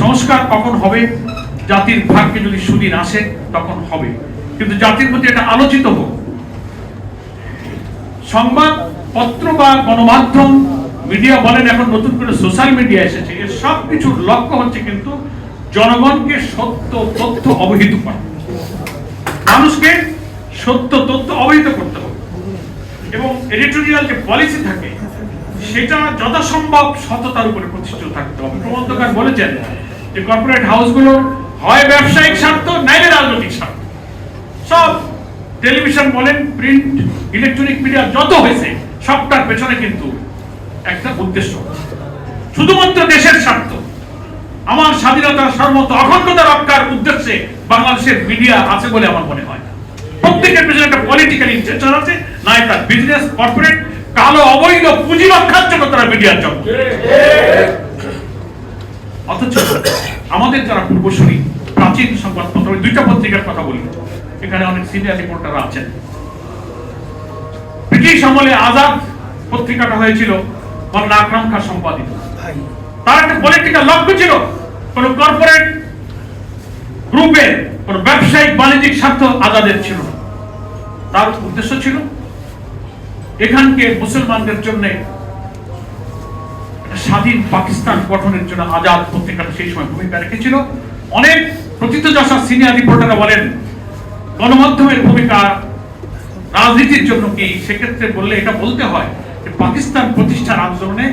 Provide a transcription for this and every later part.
সংস্কার কখন হবে? জাতির ভাগ্যে যদি সুদিন আসে তখন হবে, কিন্তু জাতির প্রতি এটা আলোচিত হোক। সংবাদ পত্র বা গণমাধ্যম মিডিয়া বলেন, এখন নতুন করে সোশ্যাল মিডিয়া এসেছে, এর সব কিছুর লক্ষ্য হচ্ছে কিন্তু জনগণকে সত্য তথ্য অবহিত করা, মানুষকে সত্য তথ্য অবহিত করতে হবে। এবং এডিটোরিয়াল যে পলিসি থাকে সেটা যথাসম্ভব সততার উপরে প্রতিষ্ঠিত থাকতে হবে। প্রবন্ধকার বলেছেন যে কর্পোরেট হাউসগুলো হয় ব্যবসায়িক স্বার্থ নাইলে রাজনৈতিক স্বার্থ। সব টেলিভিশন বলেন, প্রিন্ট, ইলেকট্রনিক মিডিয়া যত হয়েছে সবটার পেছনে কিন্তু একটা উদ্দেশ্য, শুধুমাত্র দেশের স্বার্থ, আমার স্বাধীনতা, সার্বভৌমত্ব, অখণ্ডতা রক্ষার উদ্দেশ্যে বাংলাদেশের মিডিয়া আছে বলে আমার মনে হয়। প্রত্যেকের পেছনে একটা পলিটিক্যাল ইন্টেনশন আছে, না একটা বিজনেস, কর্পোরেট, কালো অবৈধ পুঁজি রক্ষার জন্য তারা মিডিয়ার জন্য। অথচ আমাদের যারা পূর্বসূরি প্রাচীন সংবাদপত্র, দুইটা পত্রিকার কথা বলি, এখানে অনেক সিনিয়র রিপোর্টার আছেন। ব্রিটিশ আমলে আজাদ পত্রিকাটা হয়েছিল মাওলানা আকরাম খান সম্পাদিত। তার একটা পলিটিক্যাল লক্ষ্য ছিল, কোন কর্পোরেট গ্রুপের কোন ব্যবসায়িক বাণিজ্যিক স্বার্থ আজাদের ছিল না। তার উদ্দেশ্য ছিল এখানকে মুসলমানদের জন্য স্বাধীন পাকিস্তান গঠনের জন্য আজাদ পত্রিকাটা সেই সময় ভূমিকা রেখেছিল। অনেক প্রথিতযশা সিনিয়র রিপোর্টাররা বলেন গণমাধ্যমের ভূমিকা রাজনীতির জন্য কি, সেক্ষেত্রে বললে এটা বলতে হয় যে পাকিস্তান প্রতিষ্ঠার আন্দোলনে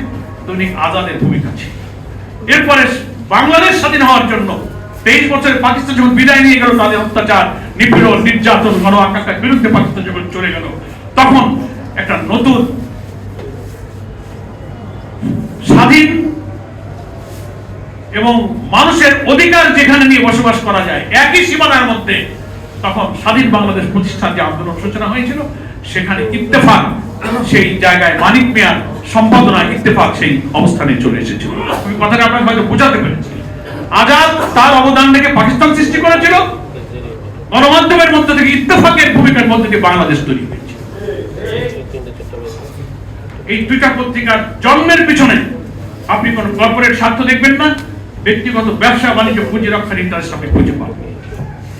দৈনিক আজাদের ভূমিকা ছিল। এরপরে বাংলাদেশ স্বাধীন হওয়ার জন্য 23 বছরে পাকিস্তান যখন বিদায় নিয়ে গেল, তাদের অত্যাচার, নিপীড়ন, নির্যাতন, গণ আকাঙ্ক্ষার বিরুদ্ধে পাকিস্তান যখন চলে গেল, তখন একটা নতুন স্বাধীন এবং মানুষের অধিকার যেখানে নিয়ে বসবাস করা যায় একই সীমানার মধ্যে, তখন স্বাধীন বাংলাদেশ প্রতিষ্ঠার যে আন্দোলন সূচনা হয়েছিল, সেখানে ইত্তেফাক সেই জায়গায় মানিক মিয়ার সম্পাদনায় ইত্তেফাক সেই অবস্থানে চলে এসেছিল। আমি কথাটা আপনাকে হয়তো বোঝাতে পেরেছি। আজাদ তার অবদান থেকে পাকিস্তান সৃষ্টি করেছিল, গণমাধ্যমের মধ্যে থেকে ইত্তেফাকের ভূমিকার মধ্যে দিয়ে বাংলাদেশ তৈরি হয়েছে। এই দুইটা পত্রিকার জন্মের পিছনে আপনি কোন কর্পোরেট স্বার্থ দেখবেন না, ব্যক্তিগত ব্যবসা বাণিজ্য পুঁজি রক্ষার ইন্টারেস্ট আপনি খুঁজে পাবেন।